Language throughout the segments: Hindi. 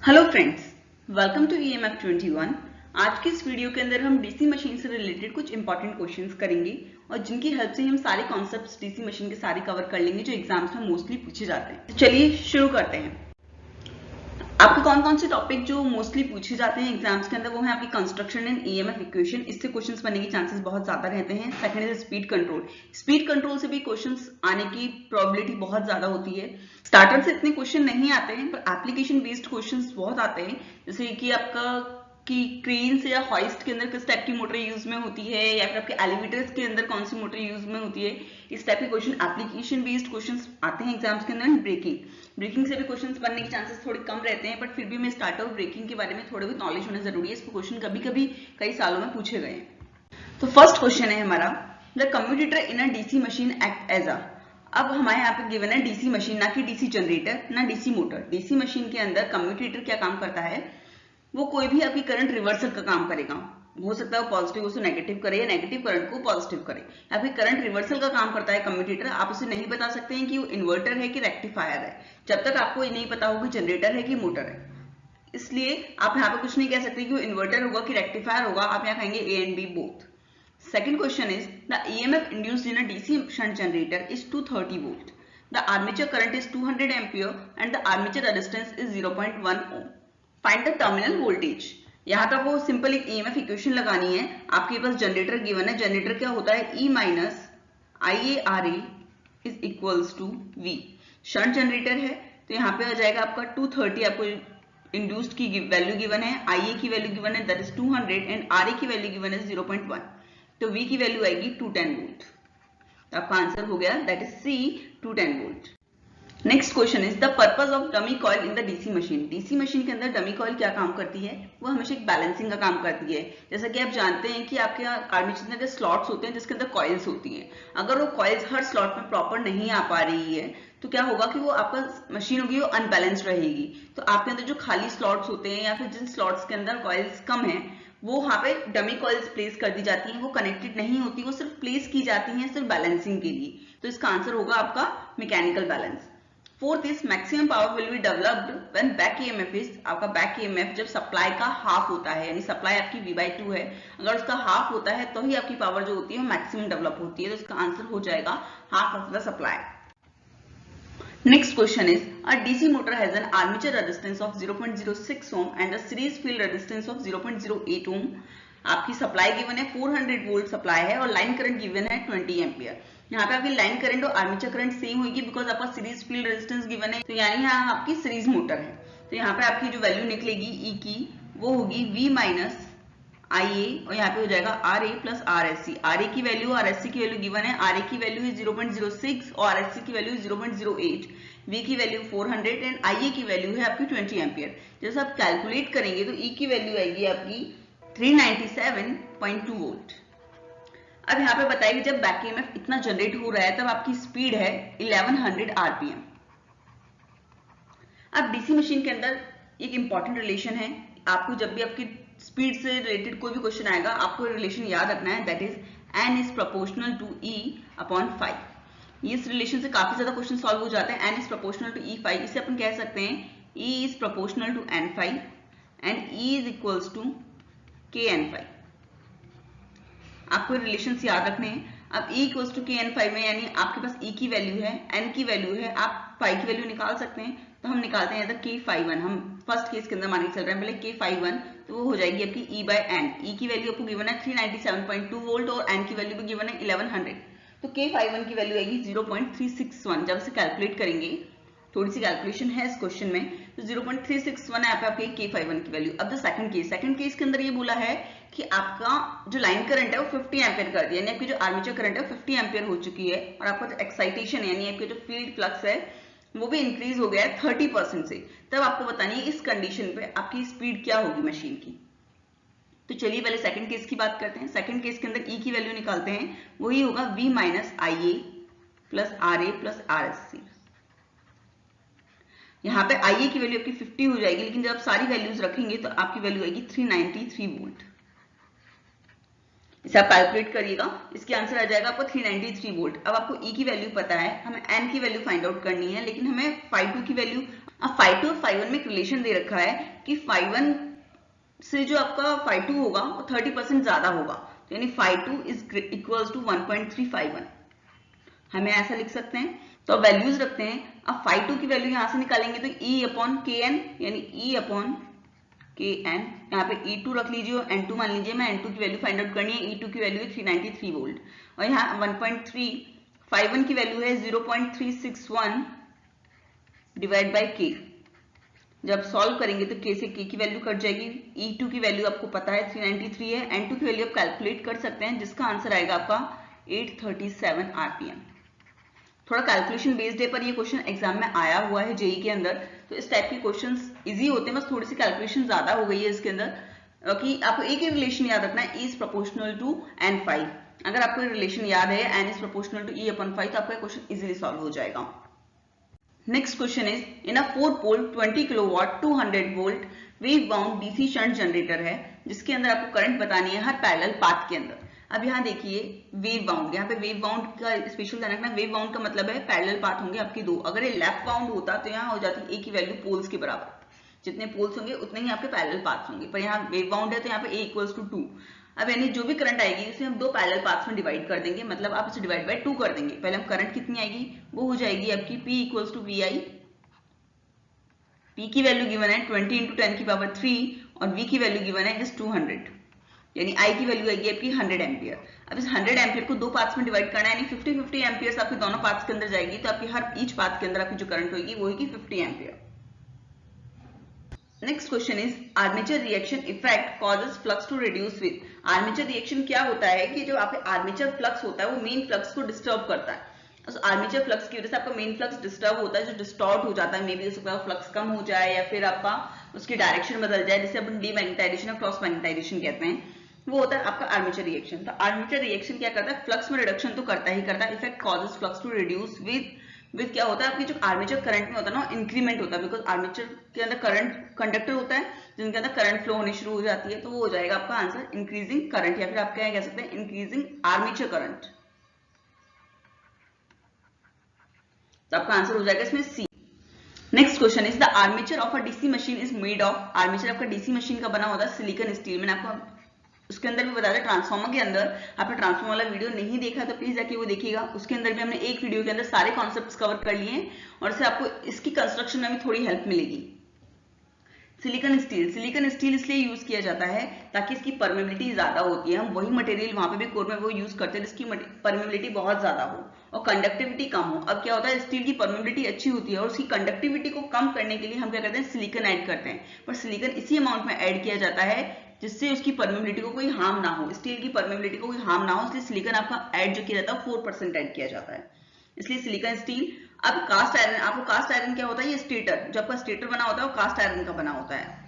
Hello friends, welcome to EMF 21। आज की इस वीडियो के अंदर हम डीसी मशीन से रिलेटेड कुछ इंपॉर्टेंट क्वेश्चंस करेंगे और जिनकी हेल्प से हम सारे कॉन्सेप्ट्स डीसी मशीन के सारे कवर कर लेंगे जो एग्जाम्स में मोस्टली पूछे जाते हैं। तो चलिए शुरू करते हैं। आपके कौन कौन से टॉपिक जो मोस्टली पूछे जाते हैं एग्जाम्स के अंदर वो है आपकी कंस्ट्रक्शन एंड EMF इक्वेशन। इससे क्वेश्चंस बनने के चांसेस बहुत ज्यादा रहते हैं। Second is speed control. Speed control से भी क्वेश्चंस आने की प्रोबेबिलिटी बहुत ज्यादा होती है। स्टार्टर से इतने क्वेश्चन नहीं आते हैं पर एप्लीकेशन बेस्ड क्वेश्चंस बहुत आते हैं, जैसे कि आपका कि क्रेन से या हॉइस्ट के अंदर किस टाइप की मोटर यूज में होती है या फिर आपके एलिवेटर्स के अंदर कौन सी मोटर यूज में होती है। इस टाइप के क्वेश्चन एप्लीकेशन बेस्ड क्वेश्चंस आते हैं एग्जाम्स के अंदर। ब्रेकिंग से भी क्वेश्चंस बनने के चांसेस थोड़े कम रहते हैं, बट फिर भी मैं स्टार्टर और ब्रेकिंग के बारे में थोड़े बहुत नॉलेज होना जरूरी है। इसको क्वेश्चन कभी कभी कई सालों में पूछे गए हैं। तो फर्स्ट क्वेश्चन है हमारा, the commutator in a DC machine act as a. अब हमारे यहाँ पे गिवन है डीसी मशीन, ना कि डीसी जनरेटर ना डीसी मोटर। डीसी मशीन के अंदर कम्यूटेटर क्या काम करता है, वो कोई भी आपकी करंट रिवर्सल का काम करेगा। हो सकता है वो पॉजिटिव उसको नेगेटिव करे या नेगेटिव करंट को पॉजिटिव करे। आपकी करंट रिवर्सल का काम करता है कम्यूटेटर। आप उसे नहीं बता सकते हैं कि वो इन्वर्टर है कि रेक्टिफायर है जब तक आपको ये नहीं पता होगा जनरेटर है कि मोटर है। इसलिए आप यहाँ पे कुछ नहीं कह सकते कि वो इन्वर्टर होगा कि रेक्टिफायर होगा। आप यहाँ कहेंगे A and B both. Second question is, the EMF induced in a DC shunt generator is 230 volt. The armature current is 200 ampere and the armature resistance is 0.1 ohm. Find the terminal voltage. यहाँ तक वो सिंपल एक EMF इक्वेशन लगानी है। आपके पास जनरेटर गिवन है। जनरेटर क्या होता है, E minus IaRa is equals to V। Shunt generator है तो यहाँ पे आ जाएगा आपका 230। आपको इंड्यूस्ड की वैल्यू गिवन है, Ia की वैल्यू गिवन है दैट इज 200 एंड Ra की वैल्यू गिवन है 0.1। तो V की वैल्यू आएगी 210 वोल्ट। तो आपका आंसर हो गया that is C 210 volt. Next question is the purpose of dummy coil in the DC machine. DC machine के अंदर डमी कॉइल क्या काम करती है, वो हमेशा एक बैलेंसिंग का काम करती है। जैसा कि आप जानते हैं कि आपके आर्मेचर के स्लॉट्स होते हैं जिसके अंदर कॉइल्स होती हैं। अगर वो कॉइल्स हर स्लॉट में प्रॉपर नहीं आ पा रही है तो क्या होगा कि वो आपका मशीन होगी वो अनबैलेंस्ड रहेगी। तो आपके अंदर जो खाली स्लॉट्स होते हैं या फिर जिन स्लॉट्स के अंदर कॉइल्स कम है वो वहां पे डमी कॉइल्स प्लेस कर दी जाती हैं। वो कनेक्टेड नहीं होती, वो सिर्फ प्लेस की जाती हैं सिर्फ बैलेंसिंग के लिए। तो इसका आंसर होगा आपका mechanical balance. Fourth is maximum power will be developed when back EMF is. आपका बैक ईएमएफ जब सप्लाई का हाफ होता है, यानी सप्लाई आपकी V/2 है, अगर उसका हाफ होता है तो ही आपकी पावर जो होती है मैक्सिमम डेवलप होती है। तो इसका आंसर हो जाएगा half of the supply. Next question is, a DC motor has an armature resistance of 0.06 ohm and a series field resistance of 0.08 ohm. आपकी सप्लाई गिवन है 400 वोल्ट सप्लाई है और लाइन करंट गिवन है 20 एम्पियर। यहाँ पे आपकी लाइन करंट और आर्मेचर करंट सेम होगी बिकॉज आपका सीरीज फील्ड रेजिस्टेंस गिवन है, तो यानी यहाँ आपकी सीरीज मोटर है। तो यहाँ पे आपकी जो वैल्यू निकलेगी E की वो होगी V माइनस Ia और यहाँ पे हो जाएगा Ra प्लस RSC। Ra की वैल्यू RSC की वैल्यू गिवन है। Ra की वैल्यू है 0.06 और RSC की वैल्यू 0.08। V की वैल्यू 400 एंड Ia की वैल्यू है आपकी 20 एम्पियर। जैसे आप कैलकुलेट करेंगे तो E की वैल्यू आएगी आपकी 397.2 वोल्ट। अब यहाँ पे बताइए जब बैक ईएमएफ इतना जनरेट हो रहा है तब आपकी स्पीड है 1100 RPM। अब डीसी मशीन के अंदर एक इंपॉर्टेंट रिलेशन है। आपको जब भी आपकी स्पीड से रिलेटेड कोई भी क्वेश्चन आएगा आपको रिलेशन याद रखना है, that is N is proportional to E/5। इस रिलेशन से काफी ज्यादा क्वेश्चन सॉल्व हो जाते हैं। N is proportional to E/5। इसे अपन कह सकते हैं E is proportional to N5 and E is equals to KN5। आपको रिलेशन याद रखने हैं। अब E इक्वल्स टू KN5 में यानी आपके पास E की वैल्यू है, N की वैल्यू है, आप फाई की वैल्यू निकाल सकते हैं। तो हम निकालते हैं K51। हम फर्स्ट केस के अंदर मान के चल रहे हैं पहले K51, तो वो हो जाएगी आपकी E/N। E की वैल्यू आपको गिवन है 397.2 वोल्ट और N की वैल्यू भी गिवन है 1100। तो K51 की वैल्यू आएगी 0.361। जब इसे कैलकुलेट करेंगे, थोड़ी सी कैलकुलेशन है इस क्वेश्चन में, तो 0.361 है आपके K51 की वैल्यू। अब द सेकंड केस के अंदर ये बोला है कि आपका जो लाइन करंट है वो 50 एम्पियर कर दिया, यानी आपकी जो आर्मेचर करंट है 50 एम्पियर हो चुकी है और आपका जो एक्साइटेशन है यानी आपके जो फील्ड फ्लक्स है वो भी इंक्रीज हो गया है 30% से। तब आपको बतानी है इस कंडीशन पे आपकी स्पीड क्या होगी मशीन की। तो चलिए पहले सेकंड केस की बात करते हैं। सेकंड केस के अंदर E की वैल्यू निकालते हैं, वही होगा V minus Ia plus RA plus RSC। यहाँ पे Ia की वैल्यू आपकी 50 हो जाएगी, लेकिन जब आप सारी वैल्यूज रखेंगे तो आपकी वैल्यू आएगी 393 वोल्ट। इसे आप कैलकुलेट करिएगा, इसकी आंसर आ जाएगा आपको 393 वोल्ट। अब आपको E की वैल्यू पता है, हमें N की वैल्यू फाइंड आउट करनी है, लेकिन हमें 5/2 की वैल्यू अब phi2 और phi1 में एक रिलेशन दे रखा है कि phi1 से जो आपका phi2 होगा वो 30% ज्यादा होगा, तो यानी phi2 is equals to 1.3 phi1, हमें ऐसा लिख सकते हैं। तो अब वैल्यूज रखते हैं। अब phi2 की वैल्यू यहां से निकालेंगे तो E अपॉन kn, यानी E अपॉन kn, यहाँ पे E2 रख लीजिए और N2 मान लीजिए। मैं N2 की वैल्यू फाइंड आउट करनी है। E2 की वैल्यू है 393 वोल्ट और यहाँ 1.3, phi1 की वैल्यू है 0.361 डिवाइड बाई k। जब सॉल्व करेंगे तो k से k की वैल्यू कट जाएगी। E2 की वैल्यू आपको पता है 393 है। N2 की वैल्यू आप कैलकुलेट कर सकते हैं, जिसका आंसर आएगा आपका 837 आरपीएम। थोड़ा कैलकुलेशन बेस्ड है, पर ये क्वेश्चन एग्जाम में आया हुआ है जेई के अंदर, तो इस टाइप के क्वेश्चंस इजी होते हैं, बस थोड़ी सी कैलकुलेशन ज्यादा हो गई है इसके अंदर। कि आपको एक ही रिलेशन याद रखना है, E is proportional to n5। अगर आपको रिलेशन याद है n is proportional to E upon 5, तो आपका क्वेश्चन इजीली सॉल्व हो जाएगा। Next question is in a 4 pole 20 kilowatt 200 volt wave wound DC shunt generator है, जिसके अंदर आपको करंट बतानी है हर पैरेलल पाथ के अंदर। अब यहाँ देखिए वेव बाउंड, यहाँ पे वेव बाउंड का स्पेशल ध्यान रखना। वेव बाउंड का मतलब है पैरेलल पाथ होंगे आपके दो। अगर ये लेफ्ट बाउंड होता तो यहाँ हो जाती ए की वैल्यू पोल्स के बराबर, जितने पोल्स होंगे उतने ही आपके पैरेलल पाथ्स होंगे, पर यहाँ वेव बाउंड है तो यहाँ पे ए इक्वल्स टू 2। अब यानी जो भी करंट आएगी उसे हम दो पैरेलल पाथ्स में डिवाइड कर देंगे, मतलब आप इसे डिवाइड बाय 2 कर देंगे। पहले हम करंट कितनी आएगी वो हो जाएगी आपकी P equals to VI। P की वैल्यू गिवन है 20 इंटू 10 की पावर 3 और V की वैल्यू गिवन है इस 200, यानी I की वैल्यू आएगी आपकी 100 एम्पियर। अब इस 100 एम्पियर को दो पार्ट्स में डिवाइड करना है, यानी 50-50 एम्पियर्स आपके दोनों पार्ट्स के अंदर जाएगी, तो आपकी हर ईच पाथ के अंदर आपकी जो करंट होगी वो होगी 50 ampere. Next question is armature reaction effect causes flux to reduce with. Armature reaction क्या होता है कि जो आपके आर्मेचर फ्लक्स होता है वो मेन फ्लक्स को डिस्टर्ब करता है। तो आर्मेचर फ्लक्स की वजह से आपका मेन फ्लक्स डिस्टर्ब होता है, जो डिस्टॉर्ट हो जाता है। मे बी हो सकता है फ्लक्स कम हो जाए या फिर आपका उसकी डायरेक्शन बदल जाए, जिसे अपन डीमैग्नेटाइजेशन और क्रॉस मैग्नेटाइजेशन कहते हैं। वो होता है आपका आर्मेचर रिएक्शन। तो आर्मेचर रिएक्शन क्या करता है, फ्लक्स में रिडक्शन तो करता ही करता है। Effect causes flux to reduce with क्या होता है, आपकी जो आर्मेचर करंट में होता है ना इंक्रीमेंट होता है, बिकॉज आर्मेचर के अंदर करंट कंडक्टर होता है जिनके अंदर करंट फ्लो होनी शुरू हो जाती है, तो वो हो जाएगा आपका आंसर इंक्रीजिंग करंट, या फिर आप क्या कह सकते हैं इंक्रीजिंग आर्मेचर करंट। तो आपका आंसर हो जाएगा इसमें C. Next question is the armature of a DC machine is made of. Armature आपका डीसी मशीन का बना होता है सिलिकॉन स्टील। मैंने आपको उसके अंदर भी बताया था ट्रांसफार्मर के अंदर। आपने ट्रांसफार्मर वाला वीडियो नहीं देखा तो प्लीज जाके वो देखिएगा। उसके अंदर भी हमने एक वीडियो के अंदर सारे कॉन्सेप्ट्स कवर कर लिए और इससे आपको इसकी कंस्ट्रक्शन में भी थोड़ी हेल्प मिलेगी। सिलिकॉन स्टील इसलिए यूज किया जाता है ताकि इसकी परमेबिलिटी ज्यादा होती है। हम वही मटेरियल वहां पे भी कोर में वो यूज करते हैं जिसकी परमेबिलिटी बहुत ज्यादा हो और कंडक्टिविटी कम हो। अब क्या होता है, स्टील की परमेबिलिटी अच्छी होती है और उसकी कंडक्टिविटी को कम करने के लिए हम क्या करते हैं, सिलिकॉन ऐड करते हैं। पर सिलिकॉन इसी अमाउंट में ऐड किया जाता है जिससे उसकी परमेबिलिटी को कोई हार्म ना हो, स्टील की परमेबिलिटी को कोई हार्म ना हो, इसलिए सिलिकॉन आपका ऐड जो किया जाता है 4% ऐड किया जाता है, इसलिए सिलिकॉन स्टील। अब कास्ट आयरन, आपको कास्ट आयरन क्या होता है, ये स्टेटर, जो आपका स्टेटर बना होता है वो कास्ट आयरन का बना होता है।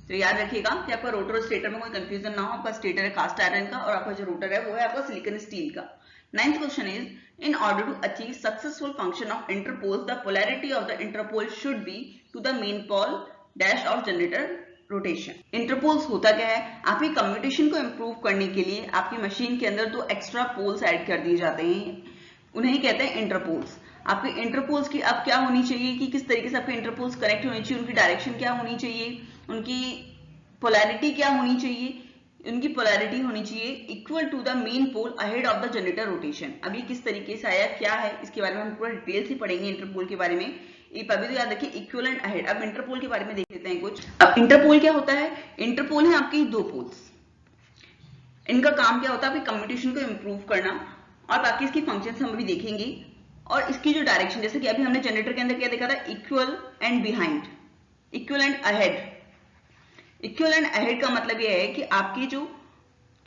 तो याद रखिएगा कि आपका रोटर और स्टेटर में कोई कंफ्यूजन ना हो। आपका स्टेटर है कास्ट आयरन का और आपका जो रोटर है वो है आपका सिलिकॉन स्टील का। Ninth question is in order to achieve successful function of interpoles the polarity of the interpole should be to the main pole dash of generator rotation. Interpoles होता क्या है, आपकी कम्यूटेशन को इंप्रूव करने के लिए आपकी मशीन के अंदर दो एक्स्ट्रा पोल्स ऐड कर दिए जाते हैं, उन्हें ही कहते हैं इंटरपोल्स। आपके इंटरपोल्स की अब क्या होनी चाहिए कि किस तरीके से आपके इंटरपोल्स कनेक्ट होनी चाहिए, उनकी डायरेक्शन क्या होनी चाहिए, उनकी पोलैरिटी क्या होनी चाहिए। उनकी पोलैरिटी होनी चाहिए equal to the main pole ahead of the generator rotation. अब ये किस तरीके से आया, क्या है, इसके बारे में हम पूरा डिटेल से पढ़ेंगे इंटरपोल के बारे में। अभी तो याद रखिए इक्वल एंड अहेड। अब इंटरपोल के बारे में देख लेते हैं कुछ। अब इंटरपोल क्या होता है, इंटरपोल है आपके दो पोल्स, इनका काम क्या होता है, आपकी कम्यूटेशन को इंप्रूव करना और बाकी इसकी फंक्शंस हम भी देखेंगे। और इसकी जो डायरेक्शन, जैसे कि अभी हमने जनरेटर के अंदर क्या देखा था, equal and behind, equal and ahead. Equal and ahead का मतलब यह है कि आपकी जो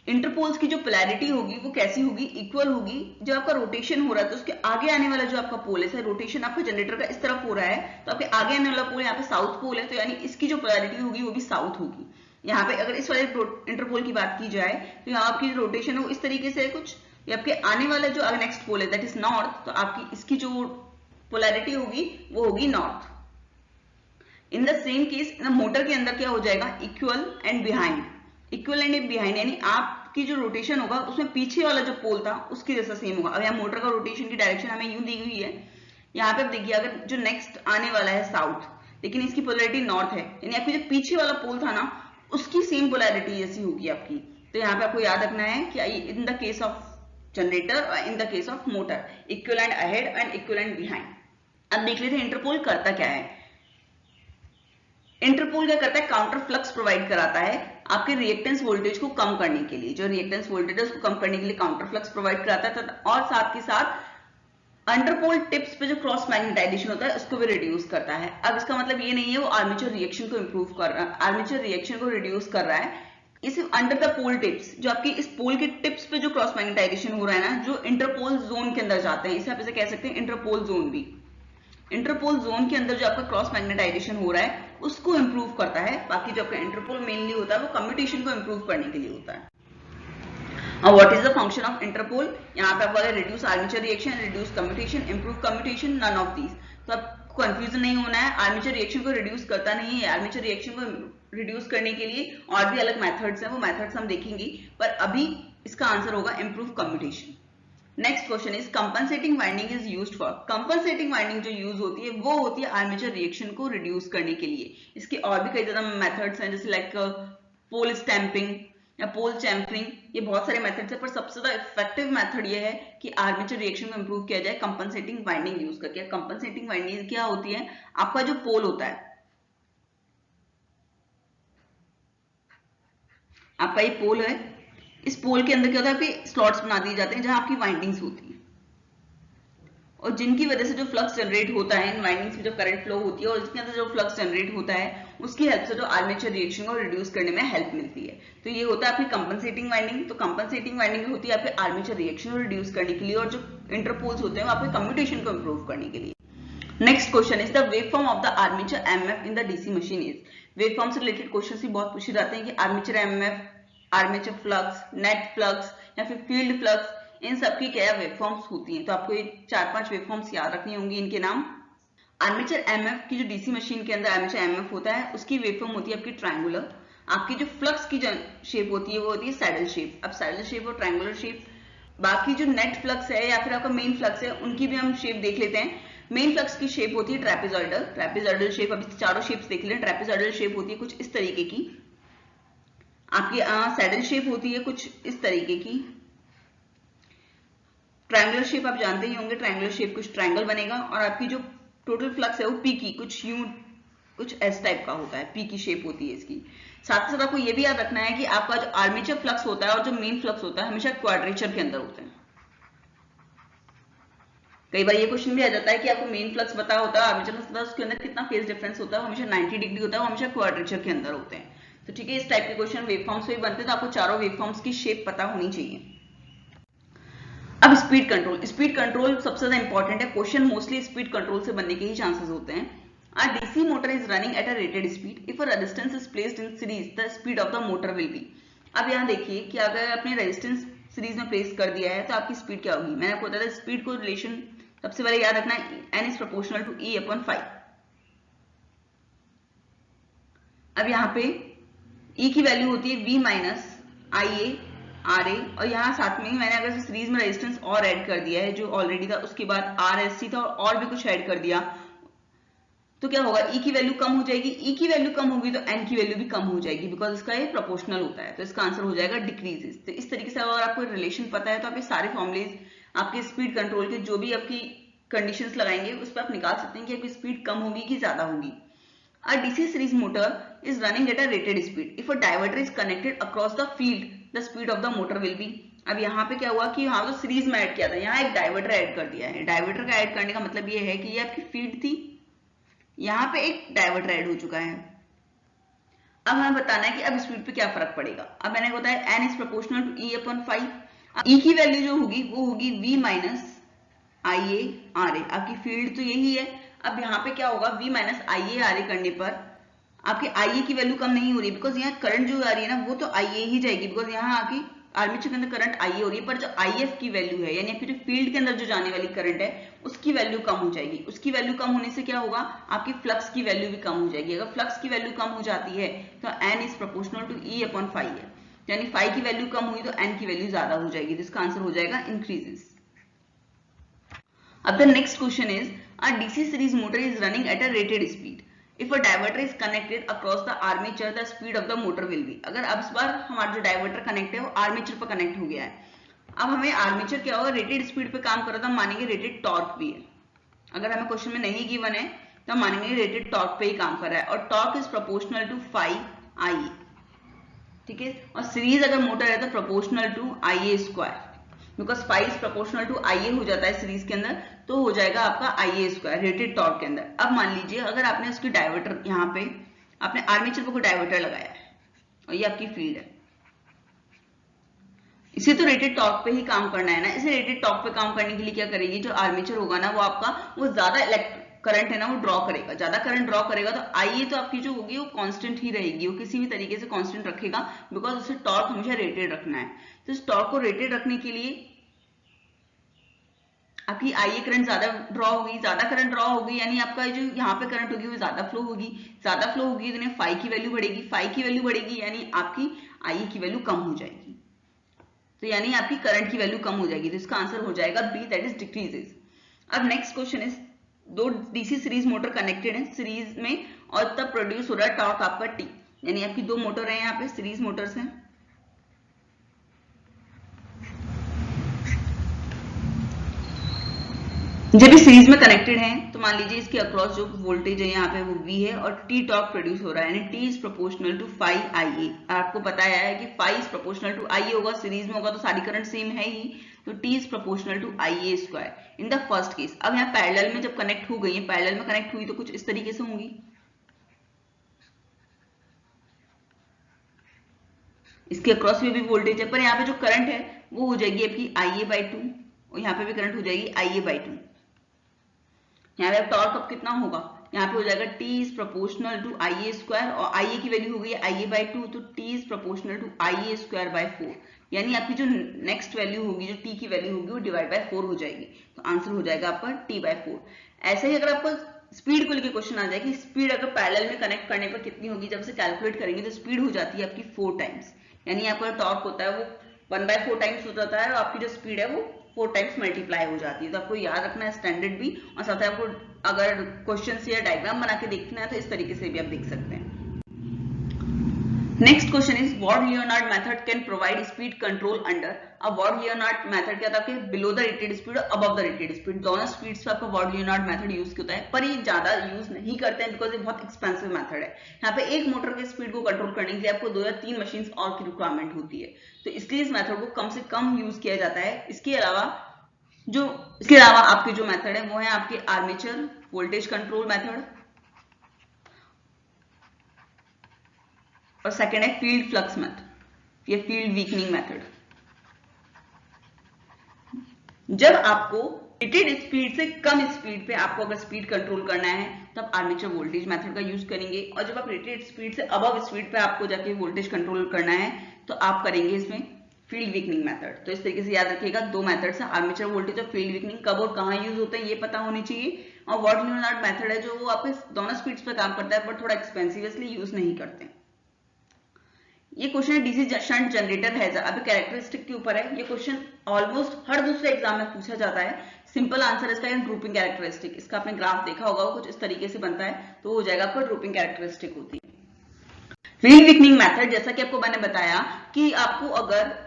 इंटरपोल्स की जो पोलैरिटी होगी वो कैसी होगी, इक्वल होगी। जो आपका रोटेशन हो रहा है तो उसके आगे आने वाला जो आपका पोल है, रोटेशन आपका जनरेटर का इस तरफ हो रहा है तो आपके आगे आने वाला पोल यहाँ पे साउथ पोल है, तो यानी इसकी जो पोलैरिटी होगी वो भी साउथ होगी। यहाँ पे अगर इस वाले इंटरपोल की बात की जाए तो यहाँ आपकी रोटेशन हो इस तरीके से कुछ, या आपके आने वाला जो नेक्स्ट पोल है दैट इज नॉर्थ, तो आपकी इसकी जो पोलैरिटी होगी वो होगी north. In the same case motor के अंदर क्या हो जाएगा, equal and behind. Equal and behind यानी आपकी जो रोटेशन होगा उसमें पीछे वाला जो पोल था उसकी जैसा सेम होगा। अब यहाँ मोटर का रोटेशन की डायरेक्शन हमें यूं दी हुई है, यहाँ पे देखिए अगर जो नेक्स्ट आने वाला है साउथ, लेकिन इसकी पोलैरिटी नॉर्थ है, यानी आपकी जो पीछे वाला पोल था ना उसकी सेम पोलैरिटी जैसी होगी आपकी। तो यहाँ पे आपको याद रखना है कि in the case of generator और in the case of motor, equivalent ahead and equivalent behind. अब देख लेते हैं इंटरपोल करता क्या है। इंटरपोल क्या करता है, काउंटर फ्लक्स प्रोवाइड कराता है आपके रिएक्टेंस वोल्टेज को कम करने के लिए। जो रिएक्टेंस वोल्टेज है उसको कम करने के लिए काउंटर फ्लक्स प्रोवाइड कराता है, और साथ के साथ अंडरपोल टिप्स पे जो क्रॉस मैग्नेटाइजेशन होता है उसको भी रिड्यूस करता है। अब इसका मतलब ये नहीं है वो आर्मेचर रिएक्शन को इंप्रूव कर रहा है, आर्मेचर रिएक्शन को रिड्यूस कर रहा है। इस अंडर द पोल टिप्स, जो आपकी इस पोल के टिप्स पे जो क्रॉस मैग्नेटाइजेशन हो रहा है ना, जो इंटरपोल जोन के अंदर जाते हैं, इसे आप इसे कह सकते हैं इंटरपोल जोन भी। इंटरपोल जोन के अंदर जो आपका क्रॉस मैग्नेटाइजेशन हो रहा है उसको इंप्रूव करता है। बाकी जो आपका इंटरपोल मेनली होता है वो कम्यूटेशन को इंप्रूव करने के लिए होता है। अब what is the function of interpole, यहाँ पे आपको reduce armature reaction, reduce commutation, improve commutation, none of these. तो आपको कंफ्यूजन नहीं होना है, आर्मेचर रिएक्शन को रिड्यूस करता नहीं है। आर्मेचर रिएक्शन को रिड्यूस करने के लिए और भी अलग मेथड्स हैं, वो मेथड्स हम देखेंगे, पर अभी इसका आंसर होगा improve commutation. Next question is compensating winding is used for. Compensating winding जो यूज होती है वो होती है आर्मेचर रिएक्शन को रिड्यूस करने के लिए। इसके और भी कई ज्यादा मेथड्स हैं, जैसे लाइक पोल स्टैंपिंग या पोल चैम्फरिंग, ये बहुत सारे मेथड्स हैं, पर सबसे ज्यादा इफेक्टिव मेथड ये है कि आर्मेचर रिएक्शन को इंप्रूव किया जाए कंपनसेटिंग वाइंडिंग यूज करके। कंपनसेटिंग वाइंडिंग क्या होती है, आपका जो पोल होता है, आपका ये पोल है, इस पोल के अंदर क्या होता है, आपके स्लॉट्स बना दिए जाते हैं जहां आपकी वाइंडिंग्स होती है, और जिनकी वजह से जो फ्लक्स जनरेट होता है, इन वाइंडिंग्स में जो करंट फ्लो होती है और इसके अंदर जो फ्लक्स जनरेट होता है उसकी हेल्प से जो आर्मेचर रिएक्शन को रिड्यूस करने में हेल्प मिलती है। तो ये होता है आपकी कंपनसेटिंग वाइंडिंग। तो कंपनसेटिंग वाइंडिंग होती है आपके आर्मेचर रिएक्शन को रिड्यूस करने के लिए, और जो इंटरपोल्स होते हैं वो आपके कम्यूटेशन को इंप्रूव करने के लिए। Next question is the waveform of the armature MF in the DC machine is. Waveform से रिलेटेड क्वेश्चन भी बहुत पूछे जाते हैं कि armature MF, armature flux, net flux या फिर फील्ड फ्लक्स, इन सब की क्या वेवफॉर्म्स होती हैं। तो आपको ये 4-5 वेवफॉर्म्स याद रखनी होंगी, इनके नाम। आर्मेचर एमएफ की जो डीसी मशीन के अंदर आर्मेचर एमएफ होता है उसकी वेवफॉर्म होती है आपकी ट्रायंगुलर। आपकी जो फ्लक्स की शेप होती है वो होती है सैडल शेप। अब सैडल शेप और ट्रायंगुलर शेप। बाकी जो नेट फ्लक्स है या फिर आपका मेन फ्लक्स है उनकी भी हम शेप देख लेते हैं। मेन फ्लक्स की शेप होती है ट्रेपेजॉइडल। ट्रेपेजॉइडल शेप, अभी चारों शेप्स देख लें। ट्रेपेजॉइडल शेप होती है कुछ इस तरीके की। आपकी सैडल शेप होती है कुछ इस तरीके की। ट्रायंगुलर शेप आप जानते ही होंगे, ट्रायंगुलर शेप कुछ ट्रायंगल बनेगा, और आपकी जो टोटल फ्लक्स है वो पी की कुछ यूं कुछ एस टाइप का होता है, पी की शेप होती है इसकी। साथ ही साथ आपको ये भी याद रखना है कि आपका जो आर्मेचर फ्लक्स होता है और जो मेन फ्लक्स होता है हमेशा क्वाड्रेचर के अंदर होते हैं। कई बार ये क्वेश्चन भी आ जाता है कि आपको मेन फ्लक्स पता होता है, आर्मेचर फ्लक्स पता है, उसके अंदर कितना फेज डिफरेंस होता है, हमेशा 90 डिग्री होता है, वो हमेशा क्वाड्रेचर के अंदर होते हैं। तो ठीक है, इस टाइप के क्वेश्चन वेवफॉर्म्स से भी बनते हैं, तो आपको चारों वेवफॉर्म्स की शेप पता होनी चाहिए। अब स्पीड कंट्रोल। स्पीड कंट्रोल सबसे ज्यादा इंपॉर्टेंट है, क्वेश्चन मोस्टली स्पीड कंट्रोल से बनने के ही चांसेस होते हैं। A DC motor is running at a rated speed. If a resistance is placed in series, the speed of the motor will be. अब यहाँ देखिए कि अगर आपने रेजिस्टेंस सीरीज में प्लेस कर दिया है तो आपकी स्पीड क्या होगी। मैंने आपको बताया था स्पीड को रिलेशन सबसे पहले याद रखना है, n is proportional to E upon 5। अब यहाँ पे E की वैल्यू होती है V माइनस IA RA, और यहाँ साथ में मैंने अगर सीरीज में रेजिस्टेंस और ऐड कर दिया है जो ऑलरेडी था, उसके बाद RSC था और भी कुछ ऐड कर दिया, तो क्या होगा, E की वैल्यू कम हो जाएगी। E की वैल्यू कम होगी तो N की वैल्यू भी कम हो जाएगी, बिकॉज इसका ये प्रोपोर्शनल होता है। तो इसका आंसर हो जाएगा डिक्रीजेस। तो इस तरीके से अगर आपको रिलेशन पता है तो आप ये सारे फॉर्मुलेज आपके स्पीड कंट्रोल के जो भी आपकी कंडीशंस लगाएंगे उस पर आप निकाल सकते हैं कि आपकी स्पीड कम होगी कि ज्यादा होगी। A DC series motor is running at a rated speed. If a diverter is connected across the field, the speed of the motor will be. अब यहाँ पे क्या हुआ कि यहाँ तो सीरीज में ऐड किया था, यहाँ एक डाइवर्टर ऐड कर दिया है। डाइवर्टर का ऐड करने का मतलब ये है कि ये आपकी फील्ड थी, यहाँ पे एक डाइवर्टर ऐड हो चुका है। अब हमें बताना है कि अब स्पीड पे क्या फर्क पड़ेगा। अब मैंने बताया n is proportional to E upon 5। E की वैल्यू जो होगी वो होगी V माइनस IA RA। आपकी फील्ड तो यही है। अब यहाँ पे क्या होगा, V माइनस IA RA करने पर आपके IA की वैल्यू कम नहीं हो रही, बिकॉज यहाँ करंट जो आ रही है ना वो तो IA ही जाएगी, बिकॉज यहाँ आके आर्मेचर के अंदर करंट IA हो रही है, पर जो IF की वैल्यू है यानी आपकी जो फील्ड के अंदर जो जाने वाली करंट है उसकी वैल्यू कम हो जाएगी। उसकी वैल्यू कम होने से क्या होगा, आपकी फ्लक्स की वैल्यू भी कम हो जाएगी। अगर फ्लक्स की वैल्यू कम हो जाती है तो n is proportional to E upon 5 है, यानी 5 की वैल्यू कम हुई तो n की वैल्यू ज्यादा हो जाएगी, तो इसका आंसर हो जाएगा इंक्रीजेस। अब the next question is, a DC series motor is running at a rated speed. If a diverter is connected across the armature the speed of the motor will be. अगर अब इस बार हमारा जो डाइवर्टर कनेक्ट है वो आर्मेचर पर कनेक्ट हो गया है, अब हमें आर्मेचर क्या होगा, रेटेड स्पीड पे काम कर रहा था, हम मानेंगे रेटेड टॉर्क भी है। अगर हमें क्वेश्चन में नहीं गिवन है तो हम मानेंगे रेटेड टॉर्क पे ही काम कर रहा है, और torque is proportional to phi I, ठीक है। और सीरीज अगर मोटर है तो proportional to I A square, because phi is proportional to I A हो जाता है सीरीज के अंदर, तो हो जाएगा आपका आई ए स्क्वायर रेटेड टॉर्क के अंदर। अब मान लीजिए अगर आपने उसकी डाइवर्टर, यहाँ पे आपने आर्मेचर पर कोई डाइवर्टर लगाया है और ये आपकी फील्ड है, इसे तो रेटेड टॉर्क पे ही काम करना है ना। इसे रेटेड टॉर्क पे काम करने के लिए क्या करेगी, जो आर्मेचर होगा ना वो आपका वो ज्यादा करंट है ना वो ड्रॉ करेगा, ज्यादा करंट ड्रॉ करेगा, तो आई तो आपकी जो होगी वो कांस्टेंट ही रहेगी, वो किसी भी तरीके से कांस्टेंट रखेगा, बिकॉज उसे टॉर्क हमेशा रेटेड रखना है। तो इस टॉर्क को रेटेड रखने के लिए आपकी आई करंट ज्यादा ड्रॉ होगी, ज्यादा करंट ड्रॉ होगी यानी आपका जो यहाँ पे करंट होगी वो ज्यादा फ्लो होगी, ज्यादा फ्लो होगी तो फाई की वैल्यू बढ़ेगी, फाई की वैल्यू बढ़ेगी यानी आपकी आई की वैल्यू कम हो जाएगी, तो यानी आपकी करंट की वैल्यू कम हो जाएगी, तो इसका आंसर हो जाएगा बी, दैट इज डिक्रीजेस। अब नेक्स्ट क्वेश्चन इज, दो डीसी सीरीज मोटर कनेक्टेड है सीरीज में और तब प्रोड्यूस हो रहा है टॉर्क आपका टी, यानी आपकी दो मोटर है, यहाँ पे सीरीज मोटर्स हैं, जब भी सीरीज में कनेक्टेड हैं तो मान लीजिए इसके अक्रॉस जो वोल्टेज है यहाँ पे वो V है और T टॉर्क प्रोड्यूस हो रहा है, यानी T is proportional to phi IA। आपको बताया है कि phi is proportional to IA होगा, सीरीज में होगा तो सारी करंट सेम है ही, तो T is proportional to IA square in the first case. अब यहाँ पैरेलल में जब कनेक्ट हो गई है, पैरेलल में कनेक्ट हुई तो कुछ इस तरीके से होंगी, इसके अक्रॉस भी वोल्टेज है, पर यहाँ पे जो करंट है वो हो जाएगी आपकी IA/2 और यहाँ पे भी करंट हो जाएगी IA/2। यहाँ पे टॉर्क अब कितना होगा, यहाँ पे हो जाएगा T is proportional to IA square और IA की वैल्यू हो गई IA/2, तो T is proportional to IA square by 4, यानी आपकी जो नेक्स्ट वैल्यू होगी, जो T की वैल्यू होगी वो डिवाइड बाय 4 हो जाएगी, तो आंसर हो जाएगा आपका T/4। ऐसे ही अगर आपको स्पीड को लेकर क्वेश्चन आ जाए कि स्पीड अगर पैरेलल में कनेक्ट करने पर कितनी होगी, जब से कैलकुलेट करेंगे तो स्पीड हो जाती है आपकी 4 टाइम्स, यानी आपका टॉर्क होता है वो 1/4 टाइम्स हो जाता है और आपकी जो स्पीड है वो 4 टाइम्स मल्टीप्लाई हो जाती है। तो आपको याद रखना है स्टैंडर्ड भी, और साथ ही आपको अगर क्वेश्चन या डायग्राम बना के देखना है तो इस तरीके से भी आप देख सकते हैं। Next question is ward-Leonard method can provide speed control under. अब वॉर्ड-लियोनार्ड मेथड क्या था कि बिलो द रेटेड स्पीड और अबव द रेटेड स्पीड, दोनों स्पीड्स पे आपका वॉर्ड-लियोनार्ड मेथड यूज होता है, पर ये ज्यादा यूज नहीं करते हैं बिकॉज ये बहुत एक्सपेंसिव मेथड है। यहाँ पे एक मोटर की स्पीड को कंट्रोल करने के लिए आपको 2 या 3 मशीन और की रिक्वायरमेंट होती है, तो इसलिए इस मेथड को कम से कम यूज किया जाता है। इसके अलावा आपके जो मेथड है वो है आपके आर्मेचर वोल्टेज कंट्रोल मेथड, और सेकेंड है फील्ड फ्लक्स मेथड या फील्ड वीकनिंग मेथड। जब आपको रेटेड स्पीड से कम स्पीड पे आपको अगर स्पीड कंट्रोल करना है तो आप आर्मेचर वोल्टेज मेथड का यूज करेंगे, और जब आप रेटेड स्पीड से अबव स्पीड पे आपको जाके वोल्टेज कंट्रोल करना है तो आप करेंगे इसमें फील्ड वीकनिंग मेथड। तो इस तरीके से याद रखिएगा, 2 मेथड्स हैं, आर्मेचर वोल्टेज और फील्ड वीकनिंग। कब और कहाँ यूज होते हैं ये पता होनी चाहिए। और वॉर्ड-लियोनार्ड मेथड है जो वो आपके दोनों स्पीड्स पे काम करता है, बट थोड़ा एक्सपेंसिव इसलिए यूज नहीं करते। ये क्वेश्चन है डीसी शंट जनरेटर है, अभी कैरेक्टरिस्टिक के ऊपर है। ये क्वेश्चन ऑलमोस्ट हर दूसरे एग्जाम में पूछा जाता है। सिंपल आंसर इसका है ग्रुपिंग कैरेक्टरिस्टिक। इसका आपने ग्राफ देखा होगा, वो कुछ इस तरीके से बनता है, तो हो जाएगा आपका ग्रुपिंग कैरेक्टरिस्टिक होती है। फील्ड वीकनिंग मेथड, जैसा कि आपको मैंने बताया कि आपको अगर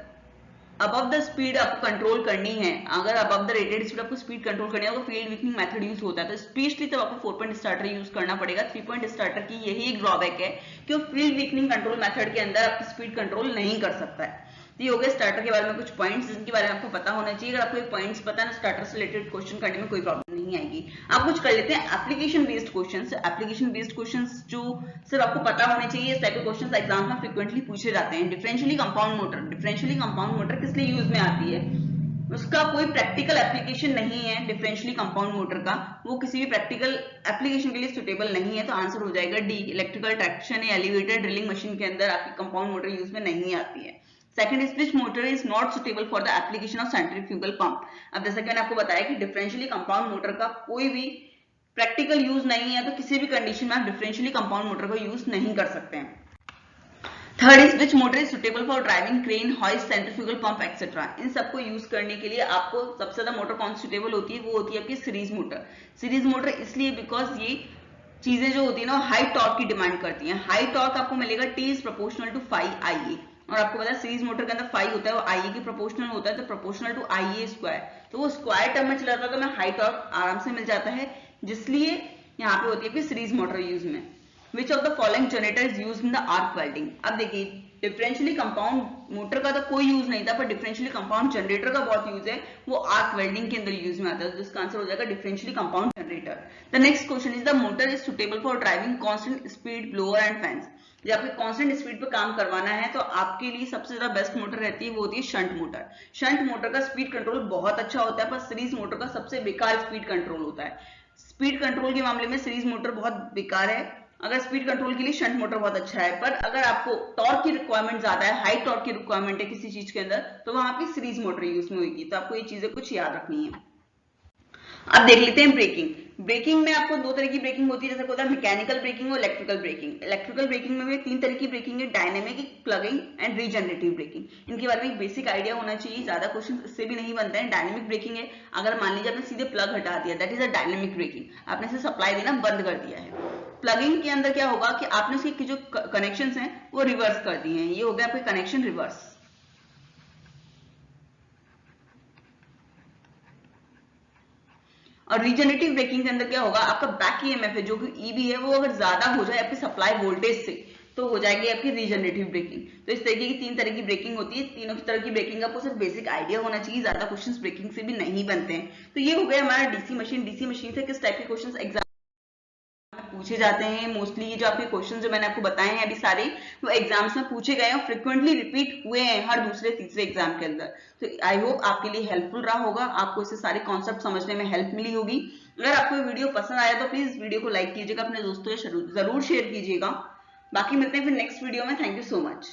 अबव द स्पीड आपको कंट्रोल करनी है, अगर अबव द रेटेड स्पीड आपको स्पीड कंट्रोल करनी है तो फील्ड वीकनिंग मेथड यूज होता है। तो स्पेशली तब आपको 4 पॉइंट स्टार्टर यूज करना पड़ेगा। 3 पॉइंट स्टार्टर की यही एक ड्रॉबैक है कि वो फील्ड वीकनिंग कंट्रोल मेथड के अंदर आपकी स्पीड कंट्रोल नहीं कर सकता है। तो ये हो गया स्टार्टर के बारे में कुछ पॉइंट्स जिनके बारे में आपको पता होना चाहिए। अगर आपको ये पॉइंट्स पता है ना, स्टार्टर से रिलेटेड क्वेश्चन करने में कोई प्रॉब्लम नहीं आएगी। आप कुछ कर लेते हैं application based questions. Application based questions जो सिर्फ आपको पता होने चाहिए, इस टाइप के क्वेश्चंस एग्जाम में फ्रीक्वेंटली पूछे जाते हैं। Differentially compound motor, differentially compound motor किस लिए यूज में आती है, उसका कोई प्रैक्टिकल एप्लीकेशन नहीं है। डिफरेंशियली कंपाउंड मोटर का वो किसी भी प्रैक्टिकल एप्लीकेशन के लिए सुटेबल नहीं है, तो आंसर हो जाएगा डी। इलेक्ट्रिकल ट्रैक्शन या एलिवेटर ड्रिलिंग मशीन के अंदर आपकी कंपाउंड मोटर यूज में नहीं आती है। Second, switch motor is not suitable for the application of centrifugal pump. अब जैसा कि मैंने आपको बताया कि डिफरेंशियली कंपाउंड मोटर का कोई भी प्रैक्टिकल यूज नहीं है, तो किसी भी कंडीशन में आप डिफरेंशियली कंपाउंड मोटर का यूज नहीं कर सकते हैं। Third is which motor is suitable for driving crane, hoist, centrifugal pump etcetera. इन सबको यूज करने के लिए आपको सबसे ज्यादा मोटर कौन सुटेबल होती है, वो होती है आपकी सीरीज मोटर। सीरीज मोटर इसलिए बिकॉज ये चीजें जो होती है ना हाई टॉर्क की डिमांड करती हैं। हाई टॉर्क आपको मिलेगा T is proportional to 5IA, और आपको पता है सीरीज मोटर के अंदर 5 होता है, वो IA के प्रोपोर्शनल होता है, तो प्रोपोर्शनल टू IA स्क्वायर, तो वो स्क्वायर टर्म में चला जाता है, तो मैं हाई टॉर्क आराम से मिल जाता है, जिसलिए यहाँ पे होती है कि सीरीज मोटर यूज में। Which of the following generator is use in the arc welding. अब देखिए डिफरेंशियली कंपाउंड मोटर का तो कोई यूज नहीं था, पर डिफरेंशियली कंपाउंड जनरेटर का बहुत यूज है, वो आर्क वेल्डिंग के अंदर यूज में आता है, तो इसका आंसर हो जाएगा differentially compound generator. The next question is the motor is suitable for driving constant speed blower and fans. जब आपको कांस्टेंट स्पीड पे काम करवाना है तो आपके लिए सबसे ज्यादा बेस्ट मोटर रहती है वो होती है शंट मोटर। शंट मोटर का स्पीड कंट्रोल बहुत अच्छा होता है, पर सीरीज मोटर का सबसे बेकार स्पीड कंट्रोल होता है। स्पीड कंट्रोल के मामले में सीरीज मोटर बहुत बेकार है, अगर स्पीड कंट्रोल के लिए शंट मोटर बहुत अच्छा है, पर अगर आपको टॉर्क की रिक्वायरमेंट ज्यादा है, हाई टॉर्क की रिक्वायरमेंट है किसी चीज के अंदर, तो वहां पे सीरीज मोटर यूज में होगी। तो आपको ये चीजें कुछ याद रखनी है। अब देख लेते हैं ब्रेकिंग। ब्रेकिंग में आपको दो तरह की ब्रेकिंग होती है, जैसे होता है मैकेनिकल ब्रेकिंग और इलेक्ट्रिकल ब्रेकिंग। इलेक्ट्रिकल ब्रेकिंग में भी 3 तरह की ब्रेकिंग है, dynamic, plugging and regenerative braking. इनके बारे में एक बेसिक आइडिया होना चाहिए, ज्यादा क्वेश्चन इससे भी नहीं बनते हैं। डायनेमिक ब्रेकिंग है, अगर मान लीजिए आपने सीधे प्लग हटा दिया, that is a dynamic braking, आपने इसे सप्लाई देना बंद कर दिया है। प्लगिंग के अंदर क्या होगा कि आपने इसके जो कनेक्शन हैं वो रिवर्स कर दिए हैं, ये हो गया आपके कनेक्शन रिवर्स। और रीजनरेटिव ब्रेकिंग के अंदर क्या होगा, आपका बैक ईएमएफ है जो कि ईबी है, वो अगर ज्यादा हो जाए आपकी सप्लाई वोल्टेज से, तो हो जाएगी आपकी रीजनरेटिव ब्रेकिंग। तो इस तरीके की 3 तरह की ब्रेकिंग होती है। तीनों तरह की ब्रेकिंग आपको सिर्फ बेसिक आइडिया होना चाहिए, ज्यादा क्वेश्चंस ब्रेकिंग से भी नहीं बनते हैं। तो ये हो गया हमारा डीसी मशीन। डीसी मशीन से किस टाइप के क्वेश्चंस एग्जाम पूछे जाते हैं। मोस्टली ये जो आपके क्वेश्चन जो मैंने आपको बताए हैं अभी सारे, वो एग्जाम्स में पूछे गए हैं, फ्रिक्वेंटली रिपीट हुए हैं हर दूसरे तीसरे एग्जाम के अंदर। तो आई होप आपके लिए हेल्पफुल रहा होगा, आपको इससे सारे कॉन्सेप्ट समझने में हेल्प मिली होगी। अगर आपको वीडियो पसंद आया तो प्लीज वीडियो को लाइक कीजिएगा, अपने दोस्तों से जरूर शेयर कीजिएगा। बाकी मिलते हैं फिर नेक्स्ट वीडियो में। Thank you so much.